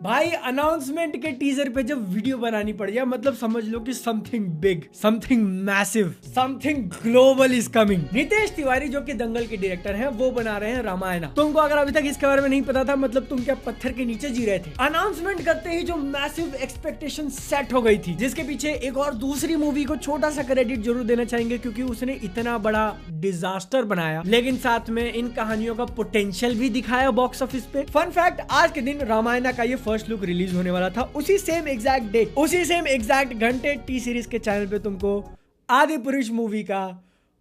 भाई अनाउंसमेंट के टीजर पे जब वीडियो बनानी पड़ जाए मतलब समझ लो कि something big, something massive, something global is coming. Nitesh Tiwari जो कि दंगल के डायरेक्टर हैं वो बना रहे हैं रामायणा। तुमको अगर अभी तक इसके बारे में नहीं पता था मतलब तुम क्या पत्थर के नीचे जी रहे थे। अनाउंसमेंट करते ही जो मैसिव एक्सपेक्टेशन सेट हो गई थी, जिसके पीछे एक और दूसरी मूवी को छोटा सा क्रेडिट जरूर देना चाहेंगे क्योंकि उसने इतना बड़ा डिजास्टर बनाया, लेकिन साथ में इन कहानियों का पोटेंशियल भी दिखाया बॉक्स ऑफिस पे। फन फैक्ट, आज के दिन रामायणा का ये फर्स्ट लुक रिलीज होने वाला था। उसी सेम एग्जैक्ट डेट, उसी सेम एग्जैक्ट घंटे टी सीरीज के चैनल पे तुमको आदि पुरुष मूवी का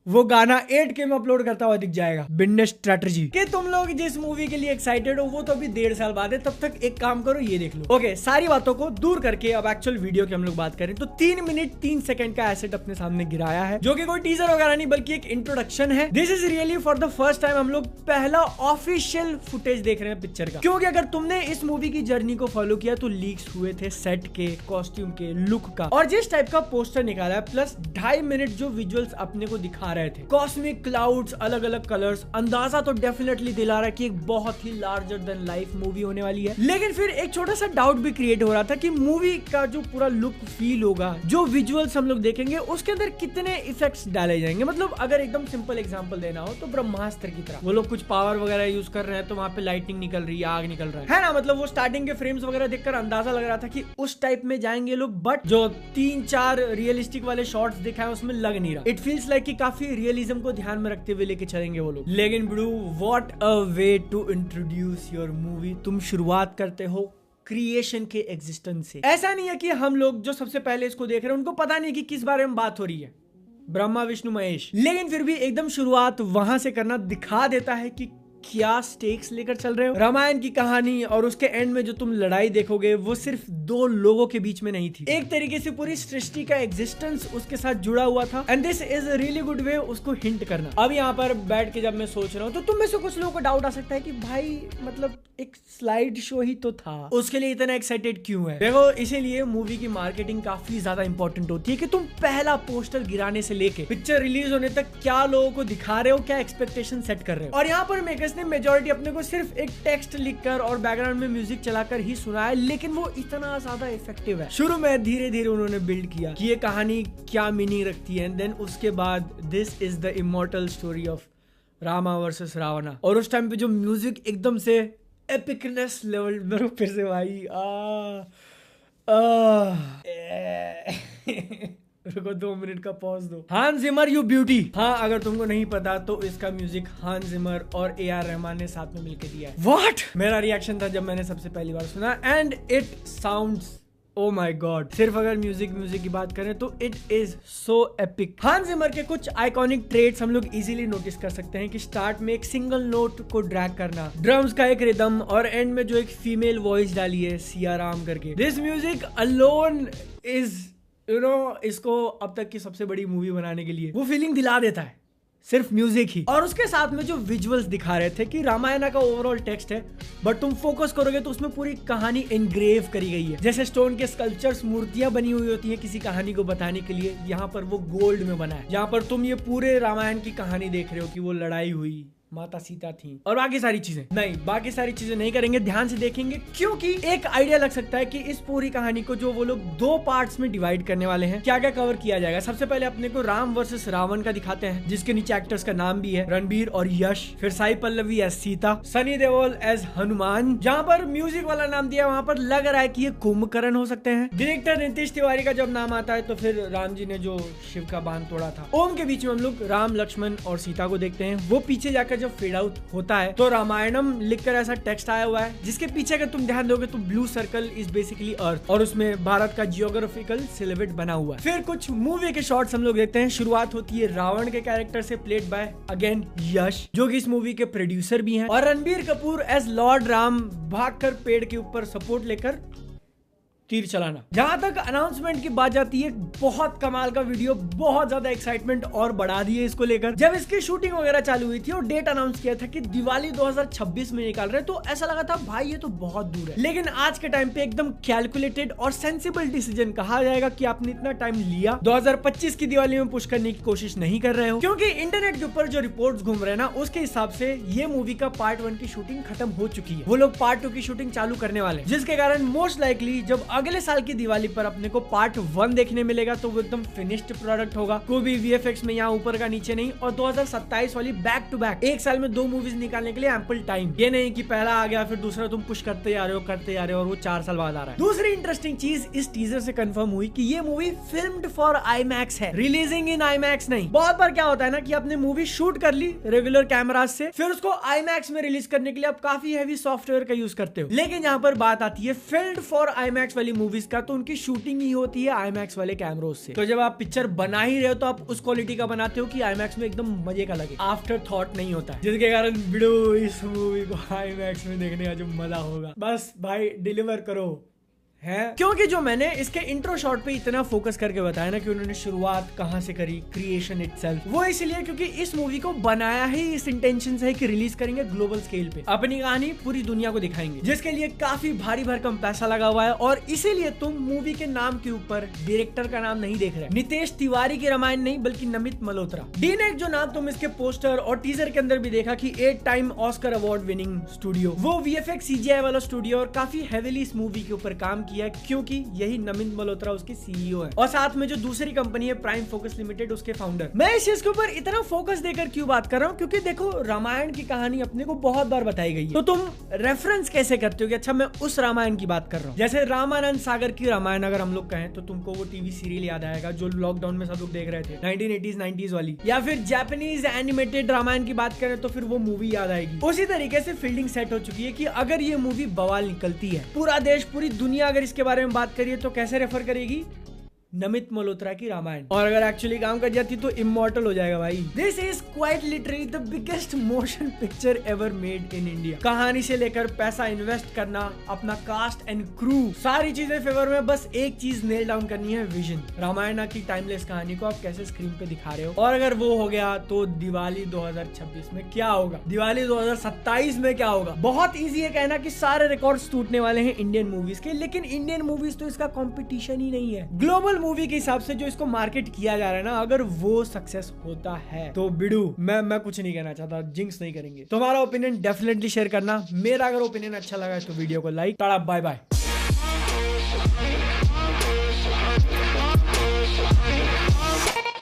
वो गाना 8K में अपलोड करता हुआ दिख जाएगा। बिजनेस स्ट्रेटजी कि तुम लोग जिस मूवी के लिए एक्साइटेड हो वो तो अभी 1.5 साल बाद है, तब तक एक काम करो ये देख लो। ओके, सारी बातों को दूर करके अब एक्चुअल वीडियो की हम लोग बात करें तो 3 मिनट 3 सेकंड का एसेट अपने सामने गिराया है, जो कि कोई टीजर वगैरह नहीं बल्कि एक इंट्रोडक्शन है। This is really for the first time हम लोग पहला ऑफिशियल फुटेज देख रहे हैं पिक्चर का, क्योंकि अगर तुमने इस मूवी की जर्नी को फॉलो किया तो लीक्स हुए थे सेट के, कॉस्ट्यूम के, लुक का, और जिस टाइप का पोस्टर निकाला है प्लस 2.5 मिनट जो विजुअल्स अपने को दिखा रहे थे, कॉस्मिक क्लाउड्स, अलग अलग कलर्स, अंदाजा तो डेफिनेटली दिला रहा है कि एक बहुत ही लार्जर देन लाइफ मूवी होने वाली है। लेकिन फिर एक छोटा सा डाउट भी क्रिएट हो रहा था कि मूवी का जो पूरा लुक फील होगा, जो विजुअल्स हम लोग देखेंगे उसके अंदर कितने इफेक्ट्स डाले जाएंगे। मतलब अगर एकदम सिंपल एग्जांपल देना हो तो ब्रह्मास्त्र की तरह वो लोग कुछ पावर वगैरह यूज कर रहे हैं तो वहां पे लाइटिंग निकल रही है, आग निकल रहा है ना। मतलब वो स्टार्टिंग के फ्रेम्स वगैरह देखकर अंदाजा लग रहा था कि उस टाइप में जाएंगे लोग, बट जो 3-4 रियलिस्टिक वाले शॉट्स दिखाए उसमें लग नहीं रहा। इट फील्स लाइक कि काफी रियलिज्म को ध्यान में रखते हुए लेके चलेंगे वो लोग। लेकिन bruh, what a way to introduce your movie. तुम शुरुआत करते हो क्रिएशन के एग्जिस्टेंस से। ऐसा नहीं है कि हम लोग जो सबसे पहले इसको देख रहे हैं उनको पता नहीं कि किस बारे में बात हो रही है, ब्रह्मा विष्णु महेश, लेकिन फिर भी एकदम शुरुआत वहां से करना दिखा देता है कि क्या स्टेक्स लेकर चल रहे हो। रामायण की कहानी और उसके एंड में जो तुम लड़ाई देखोगे वो सिर्फ 2 लोगों के बीच में नहीं थी, एक तरीके से पूरी सृष्टि का एग्जिस्टेंस उसके साथ जुड़ा हुआ था। And this is a really good way उसको हिंट करना। अब यहाँ पर बैठ के जब मैं सोच रहा हूँ तो तुम में से कुछ लोगों को डाउट आ सकता है कि भाई मतलब एक स्लाइड शो ही तो था, उसके लिए इतना एक्साइटेड क्यों है। देखो, इसीलिए मूवी की मार्केटिंग काफी ज्यादा इंपॉर्टेंट होती है कि तुम पहला पोस्टर गिराने से लेके पिक्चर रिलीज होने तक क्या लोगों को दिखा रहे हो, क्या एक्सपेक्टेशन सेट कर रहे हो। और यहाँ पर मेकर्स ने मेजॉरिटी अपने को सिर्फ एक टेक्स्ट लिखकर और बैकग्राउंड में म्यूजिक चलाकर ही सुनाया, लेकिन वो इतना ज्यादा इफेक्टिव है। शुरू में धीरे धीरे उन्होंने बिल्ड किया कि ये कहानी क्या मीनिंग रखती है, एंड देन उसके बाद this is the immortal story of Rama versus Ravana. और उस टाइम पे जो म्यूजिक एकदम से एपिकनेस लेवल में, फिर से भाई रुको 2 मिनट का पॉज दो। हांस जिमर यू ब्यूटी। हाँ, अगर तुमको नहीं पता तो इसका म्यूजिक हांस जिमर और AR रहमान ने साथ में मिलकर दिया है। व्हाट मेरा रिएक्शन था जब मैंने सबसे पहली बार सुना, and it sounds oh my god. सिर्फ अगर म्यूजिक की बात करें तो it is so epic. Hans Zimmer के कुछ आइकॉनिक ट्रेड्स हम लोग इजीली नोटिस कर सकते हैं कि स्टार्ट में एक सिंगल नोट को ड्रैग करना, ड्रम्स का एक रिदम, और एंड में जो एक फीमेल वॉइस डाली है सिया राम करके। दिस म्यूजिक अलोन इज इसको अब तक की सबसे बड़ी मूवी बनाने के लिए वो फीलिंग दिला देता है, सिर्फ म्यूजिक ही। और उसके साथ में जो विजुअल्स दिखा रहे थे कि रामायणा का ओवरऑल टेक्स्ट है, बट तुम फोकस करोगे तो उसमें पूरी कहानी एनग्रेव करी गई है। जैसे स्टोन के स्कल्पचर्स, मूर्तियां बनी हुई होती हैं किसी कहानी को बताने के लिए, यहाँ पर वो गोल्ड में बना है, जहाँ पर तुम ये पूरे रामायण की कहानी देख रहे हो कि वो लड़ाई हुई, माता सीता थी और बाकी सारी चीजें। नहीं, बाकी सारी चीजें नहीं करेंगे, ध्यान से देखेंगे, क्योंकि एक आइडिया लग सकता है कि इस पूरी कहानी को जो वो लोग 2 पार्ट्स में डिवाइड करने वाले हैं, क्या क्या कवर किया जाएगा। सबसे पहले अपने को राम वर्सेस रावण का दिखाते हैं, जिसके नीचे एक्टर्स का नाम भी है, रणबीर और यश। फिर साई पल्लवी एज सीता, सनी देओल एज हनुमान। जहाँ पर म्यूजिक वाला नाम दिया वहाँ पर लग रहा है कि ये कुंभकर्ण हो सकते हैं। डायरेक्टर नितेश तिवारी का जब नाम आता है तो फिर राम जी ने जो शिव का बांध तोड़ा था। ओम के बीच में हम लोग राम, लक्ष्मण और सीता को देखते हैं। वो पीछे जाकर जब फेड आउट होता है तो रामायणम लिखकर ऐसा टेक्स्ट आया हुआ है, जिसके पीछे अगर तुम ध्यान दोगे तो blue circle is basically earth, और उसमें भारत का जियोग्राफिकल सिलुएट बना हुआ है। फिर कुछ मूवी के शॉट्स हम लोग देखते हैं। शुरुआत होती है रावण के कैरेक्टर से, प्लेड बाय अगेन यश, जो कि इस मूवी के प्रोड्यूसर भी हैं, और रणबीर कपूर एज लॉर्ड राम भागकर पेड़ के ऊपर सपोर्ट लेकर तीर चलाना। जहां तक अनाउंसमेंट की बात जाती है, बहुत कमाल का वीडियो, बहुत ज्यादा एक्साइटमेंट और बढ़ा दी है इसको लेकर। जब इसकी शूटिंग वगैरह चालू हुई थी और डेट अनाउंस किया था कि दिवाली 2026 में निकाल रहे, तो ऐसा लगा था भाई ये तो बहुत दूर है। लेकिन आज के टाइम पे एकदम कैलकुलेटेड और सेंसिबल डिसीजन कहा जाएगा कि आपने इतना टाइम लिया, 2025 की दिवाली में पुश करने की कोशिश नहीं कर रहे हो, क्योंकि इंटरनेट के ऊपर जो रिपोर्ट्स घूम रहे हैं ना, उसके हिसाब से ये मूवी का पार्ट 1 की शूटिंग खत्म हो चुकी है। वो लोग पार्ट 2 की शूटिंग चालू करने वाले हैं, जिसके कारण मोस्ट लाइकली जब अगले साल की दिवाली पर अपने को पार्ट 1 देखने मिलेगा तो वो एकदम फिनिश्ड प्रोडक्ट होगा, कोई भी वीएफएक्स में यहाँ ऊपर का नीचे नहीं। और 2027 वाली बैक टू बैक, एक साल में 2 मूवीज निकालने के लिए एम्पल टाइम। ये नहीं कि पहला आ गया फिर दूसरा तुम पुश करते आ रहे हो और वो 4 साल बाद आ रहा है। दूसरी इंटरेस्टिंग चीज इस टीजर से कंफर्म हुई कि ये मूवी फिल्म्ड फॉर आईमैक्स है, रिलीजिंग इन आईमैक्स नहीं। बहुत बार क्या होता है ना कि आपने मूवी शूट कर ली रेगुलर कैमराज से, फिर उसको आईमैक्स में रिलीज करने के लिए आप काफी हैवी सॉफ्टवेयर का यूज करते हो। लेकिन यहाँ पर बात आती है फिल्म्ड फॉर आईमैक्स वाली मूवीज का, तो उनकी शूटिंग ही होती है आईमैक्स वाले कैमरों से। तो जब आप पिक्चर बना ही रहे हो तो आप उस क्वालिटी का बनाते हो कि आईमैक्स में एकदम मजे का लगे, आफ्टर थॉट नहीं होता है, जिसके कारण वीडियो इस मूवी को आईमैक्स में देखने का जो मजा होगा, बस भाई डिलीवर करो है। क्योंकि जो मैंने इसके इंट्रो शॉट पे इतना फोकस करके बताया ना कि उन्होंने शुरुआत कहां से करी, क्रिएशन इटसेल्फ, वो इसलिए क्योंकि इस मूवी को बनाया ही इस इंटेंशन से है कि रिलीज करेंगे ग्लोबल स्केल पे, अपनी कहानी पूरी दुनिया को दिखाएंगे, जिसके लिए काफी भारी भरकम पैसा लगा हुआ है। और इसीलिए तुम मूवी के नाम के ऊपर डायरेक्टर का नाम नहीं देख रहे, नितेश तिवारी की रामायण नहीं बल्कि नमित मल्होत्रा। डीनेक्स जो नाम तुम इसके पोस्टर और टीजर के अंदर भी देखा कि 8 time Oscar award winning studio, वो वीएफएक्स सीजीआई वाला स्टूडियो, और काफी हेवीली इस मूवी के ऊपर काम किया क्योंकि यही नमित मल्होत्रा उसके सीईओ है, और साथ में जो दूसरी कंपनी है प्राइम फोकस लिमिटेड, उसके फाउंडर। मैं इस चीज के ऊपर इतना फोकस देकर क्यों बात कर रहा हूँ, क्योंकि देखो रामायण की कहानी अपने को बहुत बार बताई गई है, तो तुम रेफरेंस कैसे करते हो कि अच्छा मैं उस रामायण की बात कर रहा हूँ। जैसे रामानंद सागर की रामायण अगर हम लोग कहें तो तुमको वो टीवी सीरियल याद आएगा जो लॉकडाउन में सब लोग देख रहे थे, 1980s 90s वाली, या फिर जापानीज एनिमेटेड रामायण की बात करें तो फिर वो मूवी याद आएगी। उसी तरीके से फील्डिंग सेट हो चुकी है कि अगर ये मूवी बवाल निकलती है, पूरा देश पूरी दुनिया अगर इसके बारे में बात करिए तो कैसे रेफर करेगी, नमित मल्होत्रा की रामायण। और अगर एक्चुअली काम कर जाती तो इमॉर्टल हो जाएगा भाई। This is quite literally the biggest motion picture ever made in India. कहानी से लेकर पैसा इन्वेस्ट करना, अपना कास्ट एंड क्रू, सारी चीजें फेवर में, बस एक चीज नेल डाउन करनी है, विजन। रामायण की टाइमलेस कहानी को आप कैसे स्क्रीन पे दिखा रहे हो, और अगर वो हो गया तो दिवाली 2026 में क्या होगा, दिवाली 2027 में क्या होगा। बहुत ईजी है कहना कि सारे रिकॉर्ड्स टूटने वाले हैं इंडियन मूवीज के, लेकिन इंडियन मूवीज तो इसका कॉम्पिटिशन ही नहीं है। ग्लोबल मूवी के हिसाब से जो इसको मार्केट किया जा रहा है ना, अगर वो सक्सेस होता है तो बिडू मैं कुछ नहीं कहना चाहता, जिंक्स नहीं करेंगे। तुम्हारा ओपिनियन डेफिनेटली शेयर करना। मेरा अगर ओपिनियन अच्छा लगा तो वीडियो को लाइक, टाटा बाय बाय।